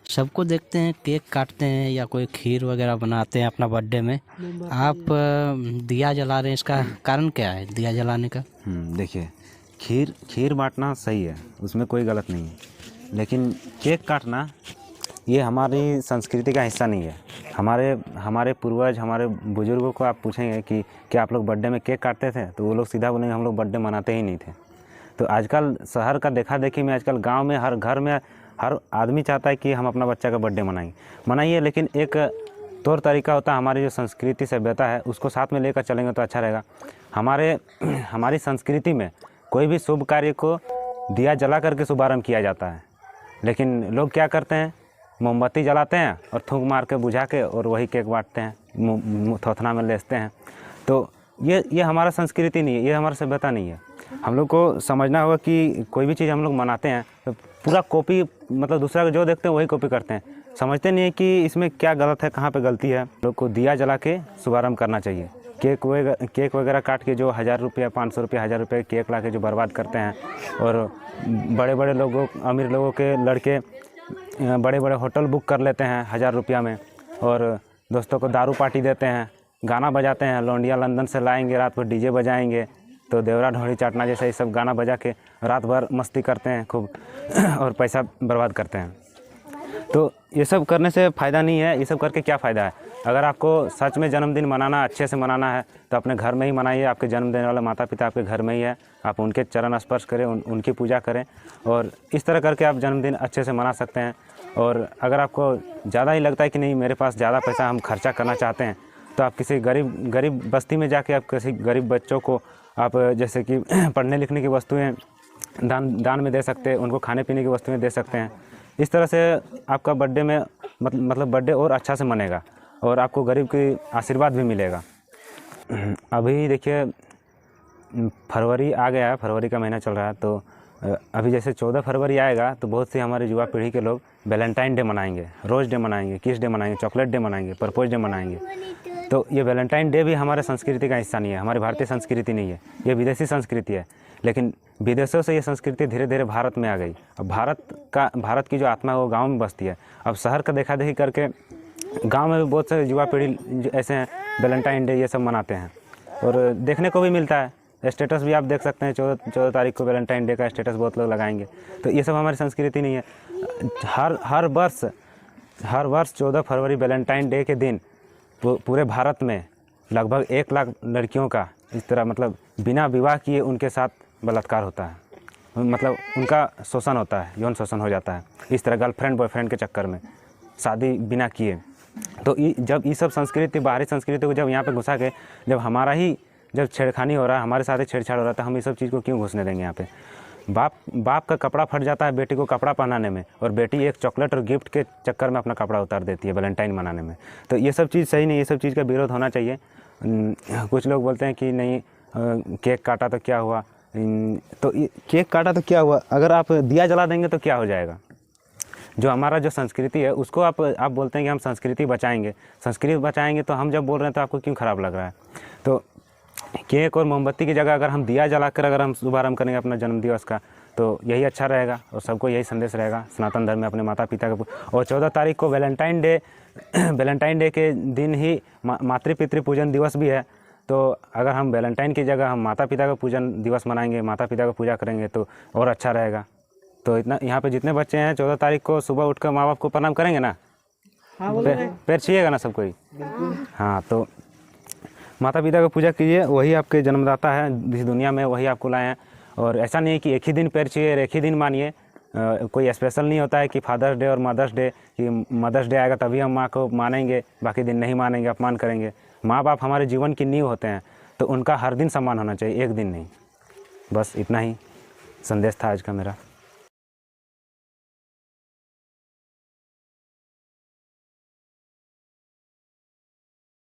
सबको देखते हैं केक काटते हैं या कोई खीर वगैरह बनाते हैं अपना बर्थडे में। आप दिया जला रहे हैं, इसका कारण क्या है दिया जलाने का? देखिए, खीर खीर बांटना सही है, उसमें कोई गलत नहीं है, लेकिन केक काटना ये हमारी संस्कृति का हिस्सा नहीं है। हमारे पूर्वज, हमारे बुजुर्गों को आप पूछेंगे कि क्या आप लोग बर्थडे में केक काटते थे, तो वो लोग सीधा बोलेंगे हम लोग बर्थडे मनाते ही नहीं थे। तो आजकल शहर का देखा देखी में, आजकल गांव में हर घर में हर आदमी चाहता है कि हम अपना बच्चा का बर्थडे मनाइए, लेकिन एक तौर तरीका होता है, हमारी जो संस्कृति सभ्यता है उसको साथ में लेकर चलेंगे तो अच्छा रहेगा। हमारी संस्कृति में कोई भी शुभ कार्य को दिया जला करके शुभारंभ किया जाता है, लेकिन लोग क्या करते हैं, मोमबत्ती जलाते हैं और थूक मार के बुझा के और वही केक बांटते हैं, थोथना में लेसते हैं। तो ये हमारा संस्कृति नहीं है, ये हमारा सभ्यता नहीं है। हम लोग को समझना होगा कि कोई भी चीज़ हम लोग मनाते हैं तो पूरा कॉपी, मतलब दूसरा को जो देखते हैं वही कॉपी करते हैं, समझते नहीं है कि इसमें क्या गलत है, कहाँ पे गलती है। लोग को दिया जला के शुभारंभ करना चाहिए। केक वगैरह काट के जो 1000 रुपया, 500 रुपया, 1000 रुपये केक ला के जो बर्बाद करते हैं, और बड़े बड़े लोगों, अमीर लोगों के लड़के बड़े बड़े होटल बुक कर लेते हैं 1000 रुपया में, और दोस्तों को दारू पार्टी देते हैं, गाना बजाते हैं, लौंडिया लंदन से लाएंगे, रात भर डीजे बजाएंगे, तो देवरा ढोड़ी चाटना जैसा ये सब गाना बजा के रात भर मस्ती करते हैं खूब और पैसा बर्बाद करते हैं। तो ये सब करने से फ़ायदा नहीं है। ये सब करके क्या फ़ायदा है? अगर आपको सच में जन्मदिन मनाना, अच्छे से मनाना है, तो अपने घर में ही मनाइए। आपके जन्म देने वाले माता पिता आपके घर में ही है, आप उनके चरण स्पर्श करें, उनकी पूजा करें, और इस तरह करके आप जन्मदिन अच्छे से मना सकते हैं। और अगर आपको ज़्यादा ही लगता है कि नहीं मेरे पास ज़्यादा पैसा हम खर्चा करना चाहते हैं, तो आप किसी गरीब बस्ती में जाके आप किसी गरीब बच्चों को आप जैसे कि पढ़ने लिखने की वस्तुएं दान में दे सकते हैं, उनको खाने पीने की वस्तुएं दे सकते हैं। इस तरह से आपका बर्थडे में मतलब बर्थडे और अच्छा से मनेगा और आपको गरीब की आशीर्वाद भी मिलेगा। अभी देखिए फरवरी आ गया है, फरवरी का महीना चल रहा है, तो अभी जैसे 14 फरवरी आएगा तो बहुत सी हमारे युवा पीढ़ी के लोग वैलेंटाइन डे मनाएंगे, रोज़ डे मनाएंगे, किस डे मनाएंगे, चॉकलेट डे मनाएंगे, प्रपोज डे मनाएंगे। तो ये वैलेंटाइन डे भी हमारे संस्कृति का हिस्सा नहीं है, हमारी भारतीय संस्कृति नहीं है, ये विदेशी संस्कृति है। लेकिन विदेशों से ये संस्कृति धीरे धीरे भारत में आ गई। अब भारत की जो आत्मा है वो गाँव में बसती है। अब शहर का देखा देखी करके गाँव में भी बहुत सारे युवा पीढ़ी ऐसे हैं, वैलेंटाइन डे ये सब मनाते हैं, और देखने को भी मिलता है। स्टेटस भी आप देख सकते हैं, 14 तारीख को वैलेंटाइन डे का स्टेटस बहुत लोग लगाएंगे। तो ये सब हमारी संस्कृति नहीं है। हर वर्ष 14 फरवरी वैलेंटाइन डे के दिन पूरे भारत में लगभग 1 लाख लड़कियों का इस तरह मतलब बिना विवाह किए उनके साथ बलात्कार होता है, मतलब उनका शोषण होता है, यौन शोषण हो जाता है इस तरह गर्लफ्रेंड बॉयफ्रेंड के चक्कर में, शादी बिना किए। तो जब ये सब संस्कृति, बाहरी संस्कृति को जब यहाँ पे घुसा के जब छेड़खानी हो रहा है, हमारे साथ ही छेड़छाड़ हो रहा है, तो हम इस सब चीज़ को क्यों घुसने देंगे यहाँ पे? बाप का कपड़ा फट जाता है बेटी को कपड़ा पहनाने में, और बेटी एक चॉकलेट और गिफ्ट के चक्कर में अपना कपड़ा उतार देती है वैलेंटाइन मनाने में। तो ये सब चीज़ सही नहीं, ये सब चीज़ का विरोध होना चाहिए। कुछ लोग बोलते हैं कि नहीं केक काटा तो क्या हुआ, तो केक काटा तो क्या हुआ, अगर आप दिया जला देंगे तो क्या हो जाएगा? जो हमारा जो संस्कृति है उसको आप बोलते हैं कि हम संस्कृति बचाएंगे, तो हम जब बोल रहे हैं तो आपको क्यों ख़राब लग रहा है? तो केक और मोमबत्ती की जगह अगर हम दिया जलाकर अगर हम शुभारंभ करेंगे अपना जन्मदिवस का, तो यही अच्छा रहेगा और सबको यही संदेश रहेगा सनातन धर्म में अपने माता पिता का। और 14 तारीख को वैलेंटाइन डे के दिन ही मातृ पितृ पूजन दिवस भी है। तो अगर हम वैलेंटाइन की जगह हम माता पिता का पूजन दिवस मनाएंगे, माता पिता का पूजा करेंगे, तो और अच्छा रहेगा। तो इतना यहाँ पे जितने बच्चे हैं 14 तारीख को सुबह उठकर माँ बाप को प्रणाम करेंगे ना? हाँ, पैर छुइएगा ना सबको ही? हाँ, तो माता पिता का पूजा कीजिए, वही आपके जन्मदाता है इस दुनिया में, वही आपको लाए हैं। और ऐसा नहीं है कि एक ही दिन पैर छुइए और एक ही दिन मानिए। कोई स्पेशल नहीं होता है कि फादर्स डे और मदर्स डे, कि मदर्स डे आएगा तभी हम माँ को मानेंगे, बाकी दिन नहीं मानेंगे, अपमान करेंगे। माँ बाप हमारे जीवन की नींव होते हैं, तो उनका हर दिन सम्मान होना चाहिए, एक दिन नहीं। बस इतना ही संदेश था आज का मेरा।